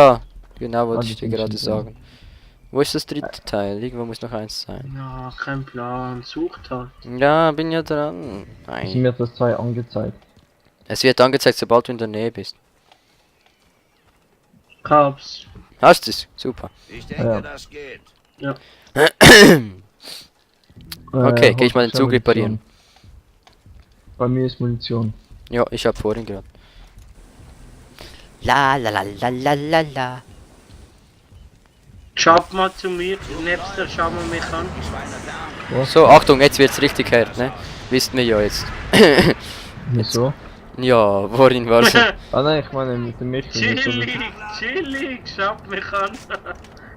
Ja, genau wollte ich das dir sind gerade schon sagen. Wo ist das dritte Teil? Irgendwo muss noch eins sein. Ja, kein Plan. Sucht halt. Ja, bin ja dran. Also Nein. mir hat das 2 angezeigt. Es wird angezeigt, sobald du in der Nähe bist. Kabs. Hast du's? Super. Ich denke, Ja. das geht. Ja. Okay, geh ich mal den Holt Zug schnell reparieren. Munition. Bei mir ist Munition. Ja, ich hab vorhin gerade. La la la la la la la. Schaut mal zu mir. Nebster, schau mal mich an. So, Achtung, jetzt wird's richtig hart, ne? Wisst wir ja jetzt. Wieso? Ja, worin war's? Ah nein, ich meine mit dem Michel. Chillig. Schaut mich an.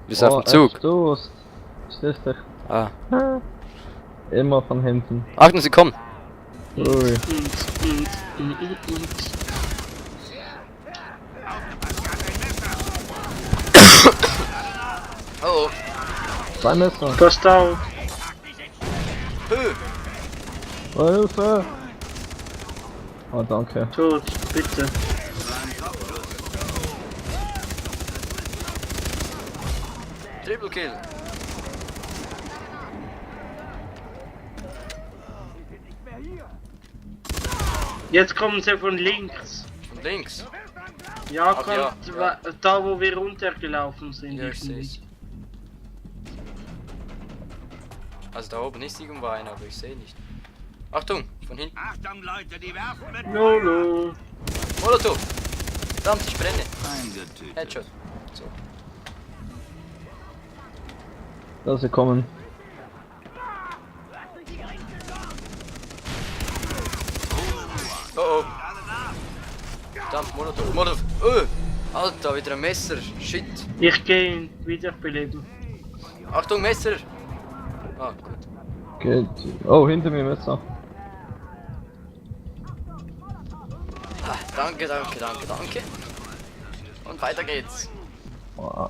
Bist auf dem Zug? Durst. Stehst dich. Ah. Immer von hinten. Achtung, sie kommen. Ui. Oh. 2 Messer. Passt auf. Hilfe! Oh, danke. Tot, bitte. Triple Kill. Jetzt kommen sie von links. Von links. Ja, Ach, kommt ja. da, wo wir runtergelaufen sind. Ja, ich seh's. Also da oben ist irgendwo einer, aber ich sehe nicht. Achtung, von hinten. Achtung, Leute, die werfen mit Lolo. Molotov. Verdammt, ich brenne. Eingetütet. Headshot. So. Da sie kommen. Oh oh. Verdammt, Molotov. Molotov. Alter, wieder ein Messer. Shit. Ich gehe ihn wiederbeleben. Achtung, Messer. Ah, gut. Geht. Oh, hinter mir Messer. Ah, danke. Und weiter geht's. Oh,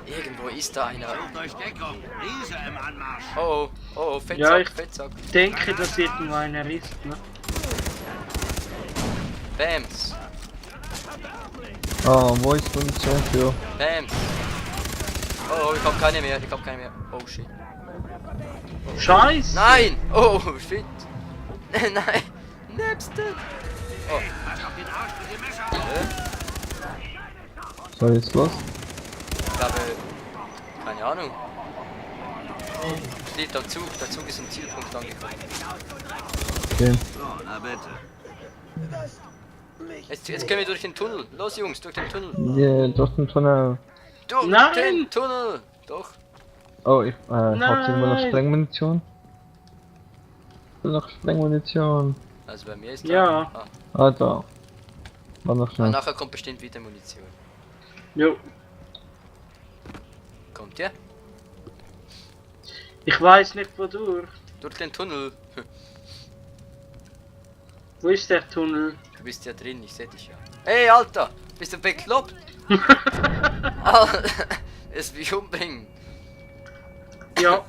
Irgendwo ist da einer. Sucht euch Deckung. Riese im Anmarsch. Oh, Fettsack, Ja, ich- Fettsack. Denke, dass irgendwo einer ist, ne? Bams. oh, wo ist Munition für? Bams. Oh, ich hab keine mehr. Oh shit. Scheiße! Nein! Oh shit. Nein. Napster. Oh. Pass auf den Arsch mit dem Messer. So, jetzt los? Ich glaube, keine Ahnung. Steht am Zug. Der Zug ist am Zielpunkt angekommen. Okay. So, na bitte. Jetzt können wir durch den Tunnel. Los Jungs, durch den Tunnel. Yeah, durch den Tunnel. Durch Nein! den Tunnel. Doch. Oh, ich habt ihr immer noch Nein. Sprengmunition? Ich will noch Sprengmunition. Also bei mir ist Ja. da. Ah, da. War noch Ah, schnell. nachher kommt bestimmt wieder Munition. Jo. Kommt ihr? Ich weiß nicht wodurch. Durch den Tunnel. Wo ist der Tunnel? Du bist ja drin, ich seh dich ja. Hey Alter, bist du bekloppt? Alter, es will mich umbringen. Ja.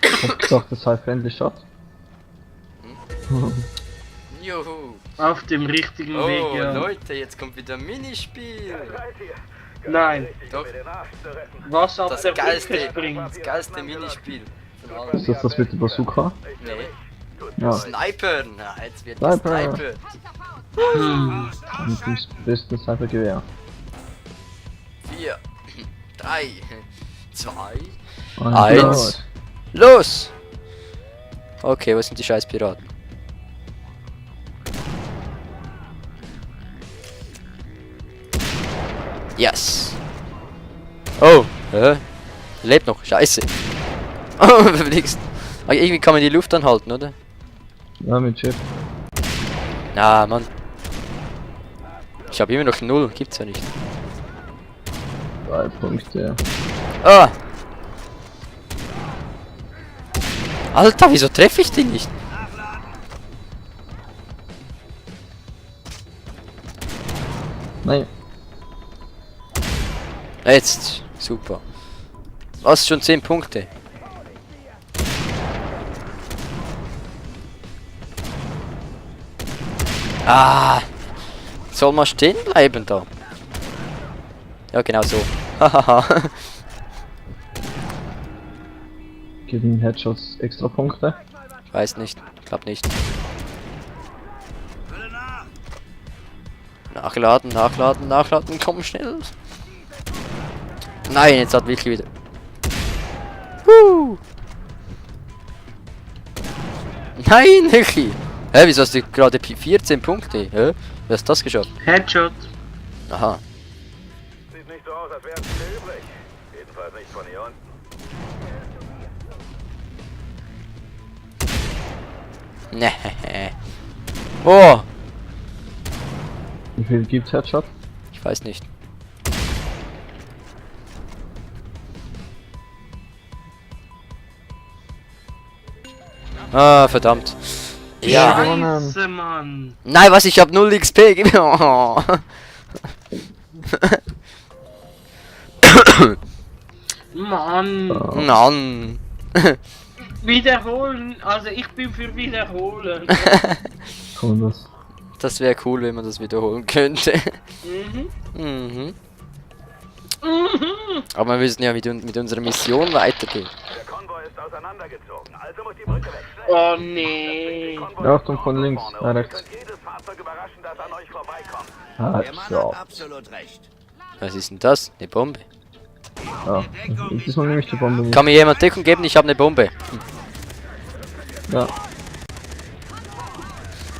Ich dachte, das sei friendly shot. Juhu. Auf dem richtigen Oh Weg, ja. Leute, jetzt kommt wieder ein Minispiel. Nein. Doch, Was auf das der Brücke geilste, springt. das geilste Minispiel von allen. Ist das mit der Bazooka? Nee. Ja. Sniper, na jetzt wird Sniper. gesnipert. Mit dem besten Snipergewehr. 4, 3, 2, Und Eins. Los! Okay, wo sind die scheiß Piraten? Yes! Oh, lebt noch, scheiße. Oh, verflixt. Aber irgendwie kann man die Luft anhalten, oder? Ja, mit Schiff. Na, Mann. Ich habe immer noch 0, gibt's ja nicht. 3 Punkte. Ah! Alter, wieso treffe ich den nicht? Nein. Jetzt, super. Was, schon 10 Punkte? Ah! Soll man stehen bleiben da? Ja, genau so. Hahaha. Geben Headshots extra Punkte. Weiß nicht. Glaub nicht. Fülle nach. Nachladen, nachladen, nachladen. Komm schnell. Nein, jetzt hat Vicky wieder. Nein, Vicky. Hä, wieso hast du gerade 14 Punkte? Hä? Wie hast du das geschafft? Headshot. Aha. Sieht nicht so aus, als wären viele übrig. Jedenfalls nicht von hier unten. Nee. Oh, Wie viel gibt's Headshot? ich weiß nicht. Ah, verdammt. Ja. gewonnen. Scheiße, Mann. Nein, was? Ich hab 0 XP. Gib mir. Oh. Mann. Mann. Wiederholen. Also ich bin für Wiederholen. Komm das. Das wäre cool, wenn man das wiederholen könnte. Mhm. Mhm. Mhm. Aber wir müssen ja mit unserer Mission weitergehen. Der Konvoi ist auseinandergezogen, also muss die Brücke wechseln. Oh nee. Achtung, von links, rechts. Könnt jedes Fahrzeug überraschen, das an euch vorbeikommt. Ah, Der Mann so. hat absolut recht. Was ist denn das? Eine Bombe. Ja. Diesmal nehme ich die Bombe nicht. Kann mir jemand Deckung geben? Ich habe eine Bombe. Ja.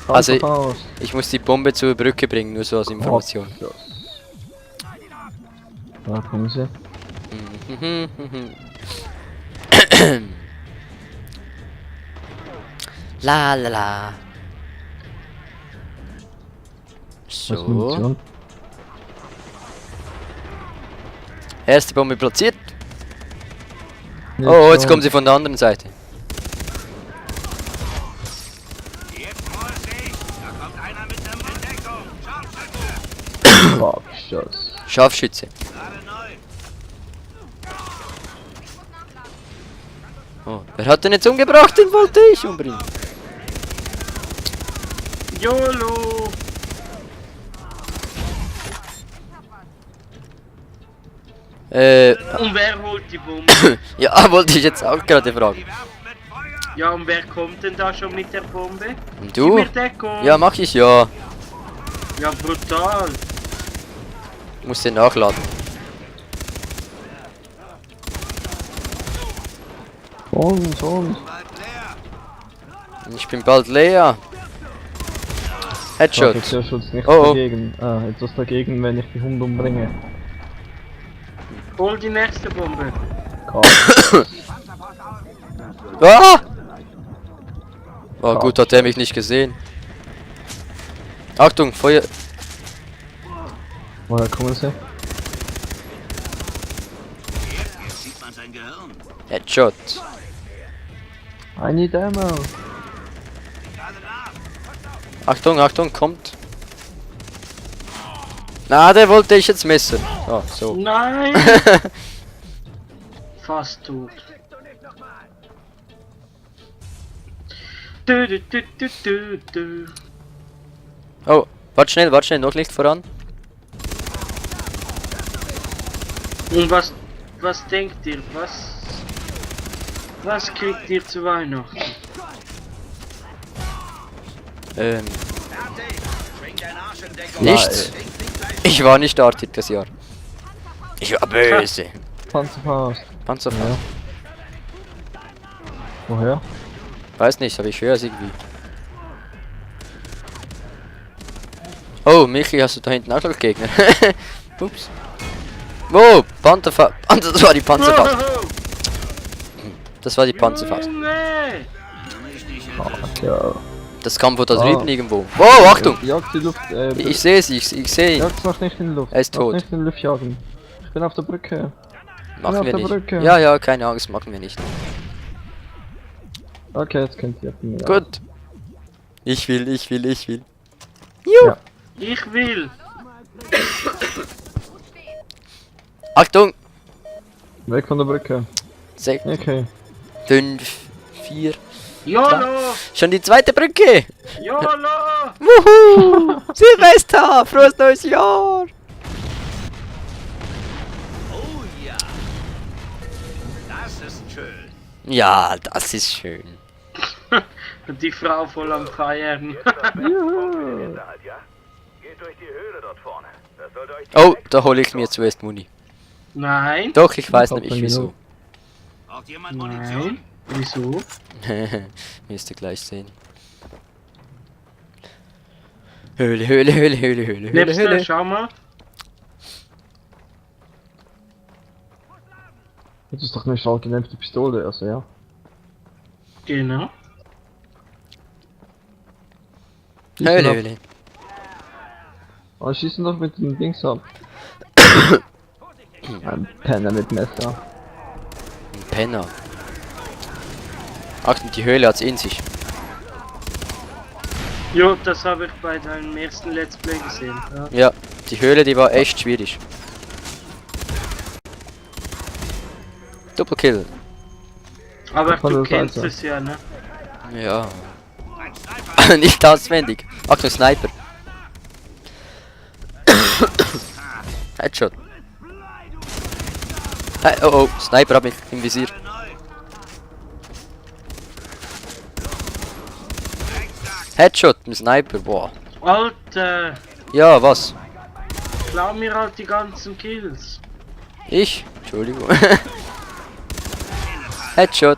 Also- Aus. Ich muss die Bombe zur Brücke bringen, nur so als Information. Ja. Da kommen sie. La la la. Was ist So. Munition? Erste Bombe platziert. Nicht Oh, jetzt so. kommen sie von der anderen Seite. Jetzt Vorsicht. Da kommt einer mit einem Entdeckung. Scharfschütze. Kopfschuss. Scharfschütze. Gerade neu. Oh, wer hat den jetzt umgebracht? Den wollte ich umbringen. YOLO. Und wer holt die Bombe? Ja, wollte ich jetzt auch gerade fragen. Die werfen mit Feuer. Ja, und wer kommt denn da schon mit der Bombe? Und Gib du? mir Deckung. Ja, mach ich ja. Ja, brutal. Muss den nachladen. Und. Bald leer. Ich bin bald leer. Headshot. Jetzt Schutz nichts Oh, oh. dagegen. Ah, etwas dagegen, wenn ich die Hunde umbringe. Hol die nächste Bombe. Kopfschuss. Ah! Oh gut, hat er mich nicht gesehen. Achtung, Feuer. Woher kommen sie? Jetzt sieht man sein Gehirn. Headshot. I need ammo. Gerade nach. Achtung, Achtung, kommt. Na, der wollte ich jetzt messen. Oh, so. Nein. Fast tot. Du, du, du, du, du, du. Oh, warte schnell, noch nicht voran. Und was denkt ihr? Was kriegt ihr zu Weihnachten? Fertig. Schwing deinen Arsch in Deckung. Nichts. Ich war nicht artig das Jahr. Ich war böse. Panzerfaust. Panzerfaust. Ja. Woher? Weiß nicht, aber ich höre es irgendwie. Oh, Michi, hast du da hinten auch noch Gegner? Ups. Oh, Panzerfaust. Das war die Panzerfaust. Das war die Panzerfaust. Junge! Nicht dich Ach hinter. ja. Das kam von da Ah. drüben irgendwo. Wow, Achtung! Jagt die Luft. Ich sehe sie, ich sehe ihn. Jagt's noch nicht in die Luft. Er ist Noch tot. nicht in die Luft jagen. Ich bin auf der Brücke. Machen auf wir der nicht. Brücke. Ja, ja, keine Angst, machen wir nicht. Okay, jetzt könnt ihr von mir. Gut. Ich will. Ja. Ich will! Achtung! Weg von der Brücke. 6, Okay. 5, 4, YOLO! Schon die zweite Brücke! YOLO! Wuhu! Silvester! Frohes neues Jahr! Oh ja. Das ist schön. Ja, das ist schön. Die Frau voll am Feiern. Jetzt das Beste vom Hinterhalt, ja? Geht durch die Höhle dort vorne. Das sollte euch Oh, da hole ich mir zuerst Muni. Nein. Doch, ich weiß Ich hab nämlich keine wieso. Braucht jemand Munition? Nein. Wieso? Wirst du gleich sehen. Höhle, Höhle, Höhle, Höhle, Höhle, Höhle, Nebst Höhle. schau mal. Das ist doch eine stark gedämpfte Pistole, also ja. Genau. Höhle, Höhle. Oh, schießen doch mit dem Dings ab. Ein Penner mit Messer. Ein Penner. Achtung, die Höhle hat's in sich. Jo, das habe ich bei deinem ersten Let's Play gesehen. Ja. Ja, die Höhle, die war echt schwierig. Doppelkill. Aber Von du der kennst Seite. es ja, ne? Ja. Nicht auswendig. Achtung, Sniper. Headshot. Hey, oh oh, Sniper hab mich im Visier. Headshot, ein Sniper, boah. Alter, Ja, was? klau mir halt die ganzen Kills. Ich? Entschuldigung. Headshot.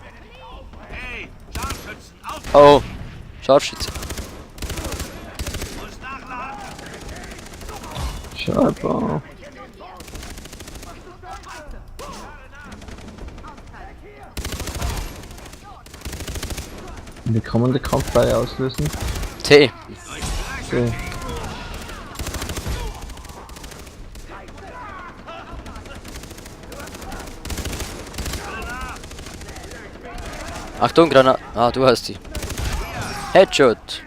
Hey, Scharfschützen, auf Oh, Scharfschütze. uns nachladen. Scheiße. Wie kann man den Kampf bei auslösen? T. Okay. Achtung, Granat. Ah, du hast die. Headshot.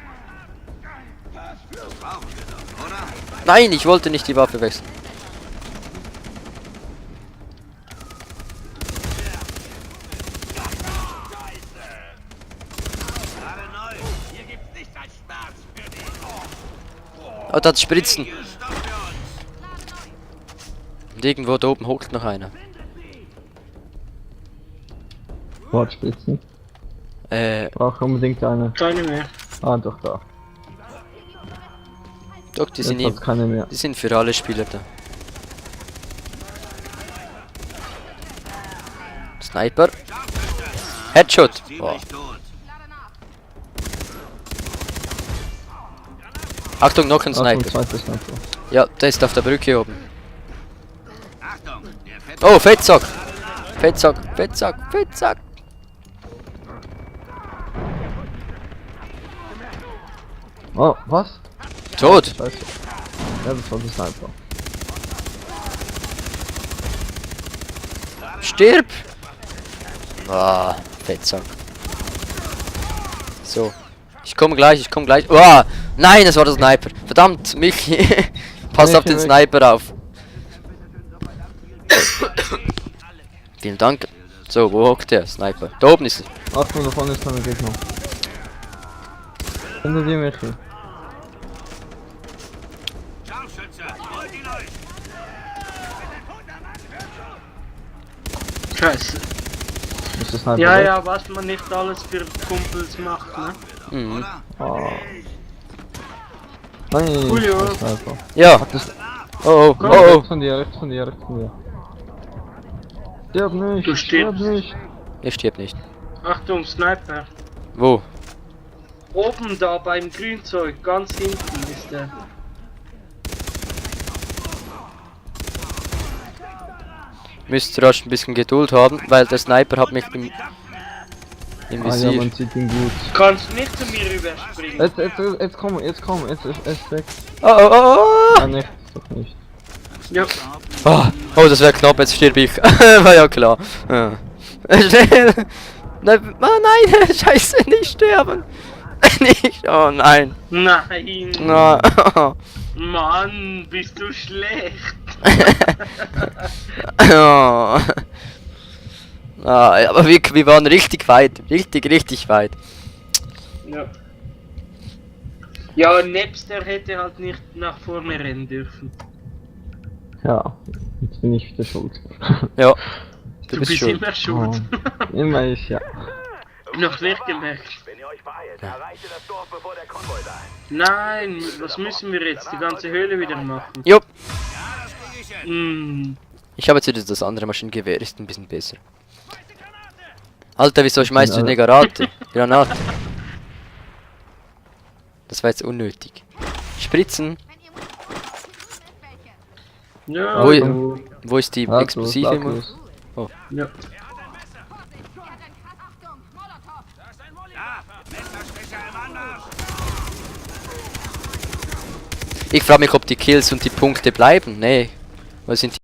Nein, ich wollte nicht die Waffe wechseln. Gerade neu. Hier gibt's nichts als Schmerz für dich. Oh, da hat's Spritzen. Hier stoppen wir uns. Und irgendwo da oben hockt noch einer. Wortspitzen. Brauche unbedingt eine. Keine mehr. Ah, doch da. Doch, die sind, Jetzt hat's keine mehr. die sind für alle Spieler da. Sniper. Headshot. Boah. Ziemlich tot. Achtung, noch ein Achtung, Sniper. zweiter Sniper. Ja, der ist auf der Brücke oben. Achtung, der Fett. Oh, Fettsack. Fettsack, Fettsack, Fettsack. Oh, was? Tot. Scheiße. Ja, das war der Sniper. Stirb. Ah, Fettsack. So. Ich komme gleich, ich komme gleich. Oh, nein, das war der Sniper. Verdammt, Michi. Pass auf den Michi, Sniper auf. Vielen Dank. So, wo hockt der Sniper? Da oben ist er. Achtung, da vorne ist noch ein Gegner. Hinter dir, Michi. Scharfschütze, holt ihn euch. Scheiße. Ist der Sniper Ja, weg? ja, was man nicht alles für Kumpels macht, ne? Mhm. Oder? Oh. Nein, Julio. der Sniper. Ja. Das, Oh, oh, Komm, oh, oh. rechts von dir, rechts von dir, rechts von dir. Stirb nicht, Du stirb stirbst. nicht. Er stirbt nicht. Achtung, Sniper. Wo? Oben da beim Grünzeug, ganz hinten ist der. Müsst rasch ein bisschen Geduld haben, weil der Sniper hat mich im Ah ja, Visier. man sieht ihn gut. Kannst nicht zu mir rüberspringen. Jetzt komm, jetzt ist weg. Oh, oh, oh, Ah, nicht, doch nicht. Ja, oh. Oh, das wäre knapp, jetzt stirb ich. War ja klar. Ja. Nein, oh nein, scheiße, nicht sterben. Nicht, oh nein. nein. Na, Mann, bist du schlecht. oh. Ah, aber wir waren richtig weit. Richtig weit. Ja. Ja, Napster hätte halt nicht nach vorne rennen dürfen. Ja, jetzt bin ich wieder schuld. Ja. Du bist bist schuld. immer schuld. Immer ich, ja. Noch nicht gemerkt. Wenn ihr euch beeilt, erreicht ihr das Dorf, bevor der Konvoi da ist. Nein, was müssen wir jetzt? Die ganze Höhle wieder machen? Jo. Ja, das kriege ich hin. Ich habe jetzt wieder das andere Maschinengewehr, ist ein bisschen besser. Alter, wieso schmeißt du eine Granate? Granate. Das war jetzt unnötig. Spritzen. Ja, Wo, ja. wo ist die Lautlos, Explosive? lautlos. Ja. Ja, Messerstecher im Anmarsch. Ich frage mich, ob die Kills und die Punkte bleiben. Nee. Was sind die?